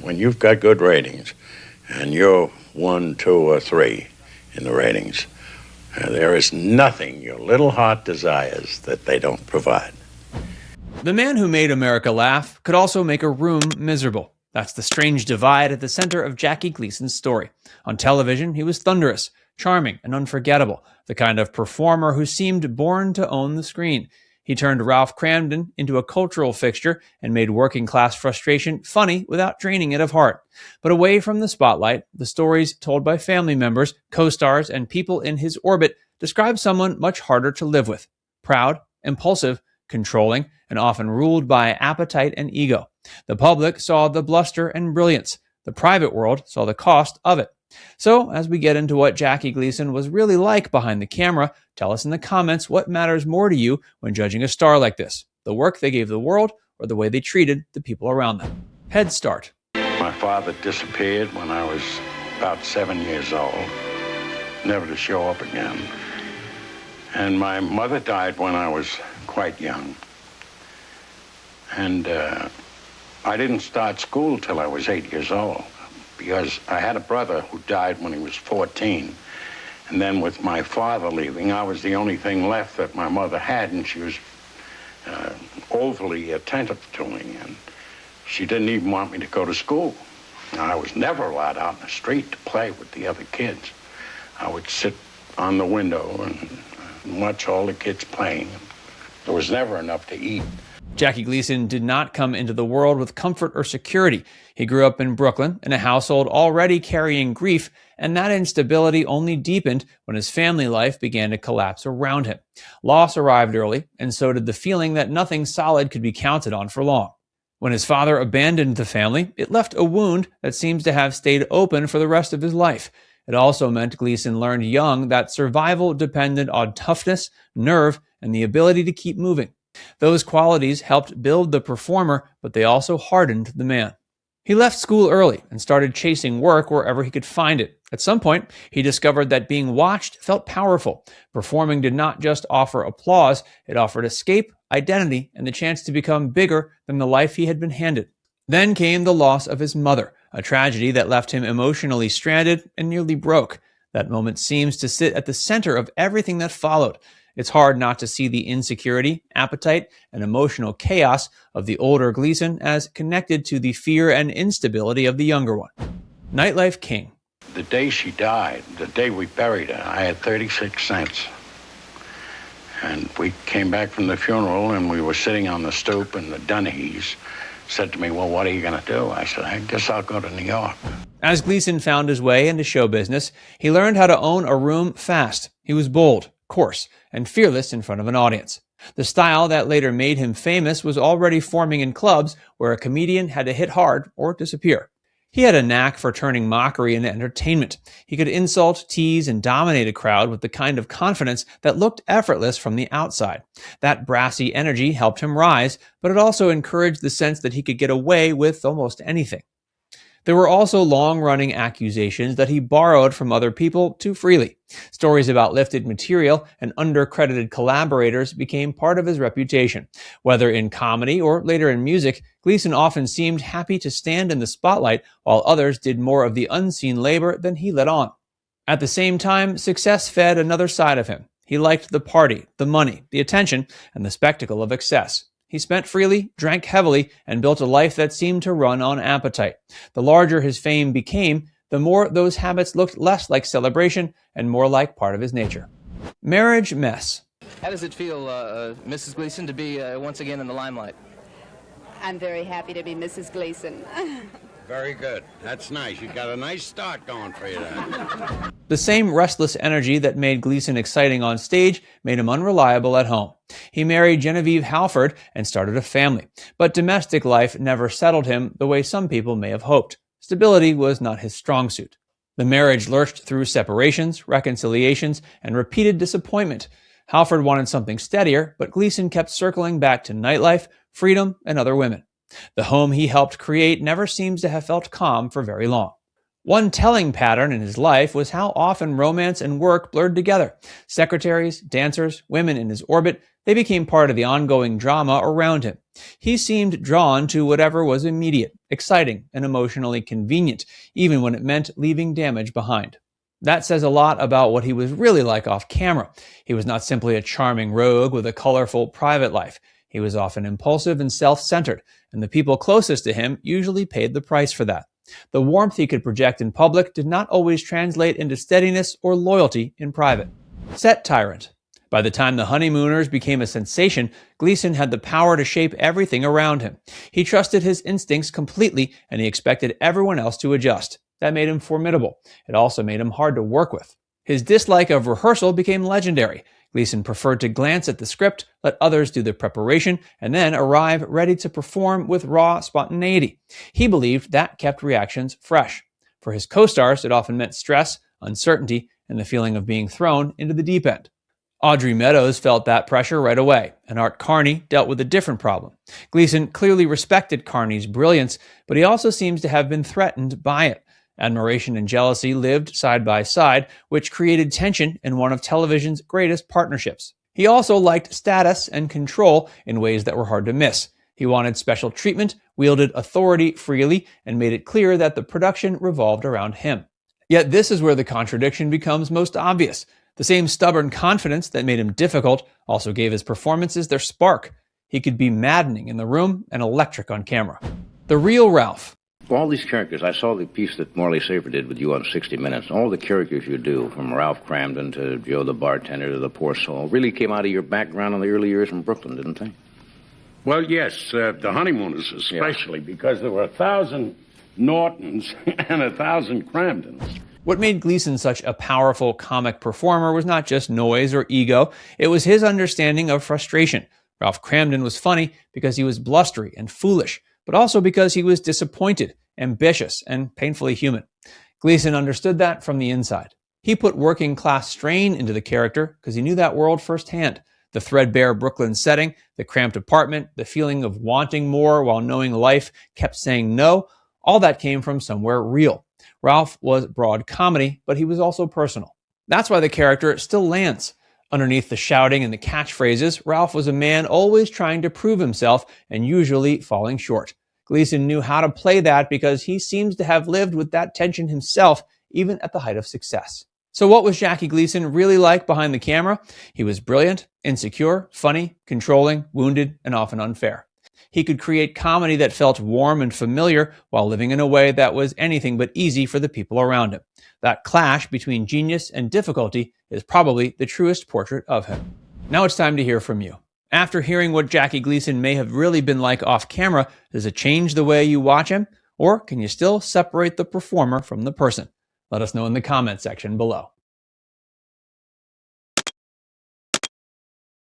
when you've got good ratings and you're 1, 2, or 3 in the ratings, there is nothing your little heart desires that they don't provide. The man who made America laugh could also make a room miserable. That's the strange divide at the center of Jackie Gleason's story. On television, he was thunderous, charming, and unforgettable, the kind of performer who seemed born to own the screen. He turned Ralph Kramden into a cultural fixture and made working-class frustration funny without draining it of heart. But away from the spotlight, the stories told by family members, co-stars, and people in his orbit describe someone much harder to live with. Proud, impulsive, controlling, and often ruled by appetite and ego. The public saw the bluster and brilliance. The private world saw the cost of it. So, as we get into what Jackie Gleason was really like behind the camera, tell us in the comments what matters more to you when judging a star like this: the work they gave the world or the way they treated the people around them. Head start. My father disappeared when I was about 7 years old, never to show up again. And my mother died when I was quite young. And I didn't start school till I was 8 years old, because I had a brother who died when he was 14. And then with my father leaving, I was the only thing left that my mother had, and she was overly attentive to me, and she didn't even want me to go to school. I was never allowed out in the street to play with the other kids. I would sit on the window and watch all the kids playing. There was never enough to eat. Jackie Gleason did not come into the world with comfort or security. He grew up in Brooklyn in a household already carrying grief, and that instability only deepened when his family life began to collapse around him. Loss arrived early, and so did the feeling that nothing solid could be counted on for long. When his father abandoned the family, it left a wound that seems to have stayed open for the rest of his life. It also meant Gleason learned young that survival depended on toughness, nerve, and the ability to keep moving. Those qualities helped build the performer, but they also hardened the man. He left school early and started chasing work wherever he could find it. At some point, he discovered that being watched felt powerful. Performing did not just offer applause, it offered escape, identity, and the chance to become bigger than the life he had been handed. Then came the loss of his mother, a tragedy that left him emotionally stranded and nearly broke. That moment seems to sit at the center of everything that followed. It's hard not to see the insecurity, appetite, and emotional chaos of the older Gleason as connected to the fear and instability of the younger one. Nightlife King. The day she died, the day we buried her, I had 36 cents. And we came back from the funeral, and we were sitting on the stoop, and the Dunnies said to me, "Well, what are you going to do?" I said, "I guess I'll go to New York." As Gleason found his way into show business, he learned how to own a room fast. He was bold, coarse, and fearless in front of an audience. The style that later made him famous was already forming in clubs where a comedian had to hit hard or disappear. He had a knack for turning mockery into entertainment. He could insult, tease, and dominate a crowd with the kind of confidence that looked effortless from the outside. That brassy energy helped him rise, but it also encouraged the sense that he could get away with almost anything. There were also long-running accusations that he borrowed from other people too freely. Stories about lifted material and undercredited collaborators became part of his reputation. Whether in comedy or later in music, Gleason often seemed happy to stand in the spotlight while others did more of the unseen labor than he let on. At the same time, success fed another side of him. He liked the party, the money, the attention, and the spectacle of excess. He spent freely, drank heavily, and built a life that seemed to run on appetite. The larger his fame became, the more those habits looked less like celebration and more like part of his nature. Marriage mess. How does it feel, Mrs. Gleason, to be once again in the limelight? I'm very happy to be Mrs. Gleason. Very good. That's nice. You got a nice start going for you there. The same restless energy that made Gleason exciting on stage made him unreliable at home. He married Genevieve Halford and started a family, but domestic life never settled him the way some people may have hoped. Stability was not his strong suit. The marriage lurched through separations, reconciliations, and repeated disappointment. Halford wanted something steadier, but Gleason kept circling back to nightlife, freedom, and other women. The home he helped create never seems to have felt calm for very long. One telling pattern in his life was how often romance and work blurred together. Secretaries, dancers, women in his orbit, they became part of the ongoing drama around him. He seemed drawn to whatever was immediate, exciting, and emotionally convenient, even when it meant leaving damage behind. That says a lot about what he was really like off camera. He was not simply a charming rogue with a colorful private life. He was often impulsive and self-centered, and the people closest to him usually paid the price for that. The warmth he could project in public did not always translate into steadiness or loyalty in private. Set Tyrant. By the time the Honeymooners became a sensation, Gleason had the power to shape everything around him. He trusted his instincts completely, and he expected everyone else to adjust. That made him formidable. It also made him hard to work with. His dislike of rehearsal became legendary. Gleason preferred to glance at the script, let others do the preparation, and then arrive ready to perform with raw spontaneity. He believed that kept reactions fresh. For his co-stars, it often meant stress, uncertainty, and the feeling of being thrown into the deep end. Audrey Meadows felt that pressure right away, and Art Carney dealt with a different problem. Gleason clearly respected Carney's brilliance, but he also seems to have been threatened by it. Admiration and jealousy lived side by side, which created tension in one of television's greatest partnerships. He also liked status and control in ways that were hard to miss. He wanted special treatment, wielded authority freely, and made it clear that the production revolved around him. Yet this is where the contradiction becomes most obvious. The same stubborn confidence that made him difficult also gave his performances their spark. He could be maddening in the room and electric on camera. The real Ralph. All these characters, I saw the piece that Morley Safer did with you on 60 Minutes. All the characters you do, from Ralph Kramden to Joe the bartender to the poor soul, really came out of your background in the early years in Brooklyn, didn't they? Well, yes, the Honeymooners especially, because there were 1,000 Nortons and 1,000 Kramdens. What made Gleason such a powerful comic performer was not just noise or ego, it was his understanding of frustration. Ralph Kramden was funny because he was blustery and foolish, but also because he was disappointed, ambitious, and painfully human. Gleason understood that from the inside. He put working-class strain into the character because he knew that world firsthand. The threadbare Brooklyn setting, the cramped apartment, the feeling of wanting more while knowing life kept saying no, all that came from somewhere real. Ralph was broad comedy, but he was also personal. That's why the character still lands. Underneath the shouting and the catchphrases, Ralph was a man always trying to prove himself and usually falling short. Gleason knew how to play that because he seems to have lived with that tension himself, even at the height of success. So what was Jackie Gleason really like behind the camera? He was brilliant, insecure, funny, controlling, wounded, and often unfair. He could create comedy that felt warm and familiar while living in a way that was anything but easy for the people around him. That clash between genius and difficulty is probably the truest portrait of him. Now it's time to hear from you. After hearing what Jackie Gleason may have really been like off camera, does it change the way you watch him? Or can you still separate the performer from the person? Let us know in the comment section below.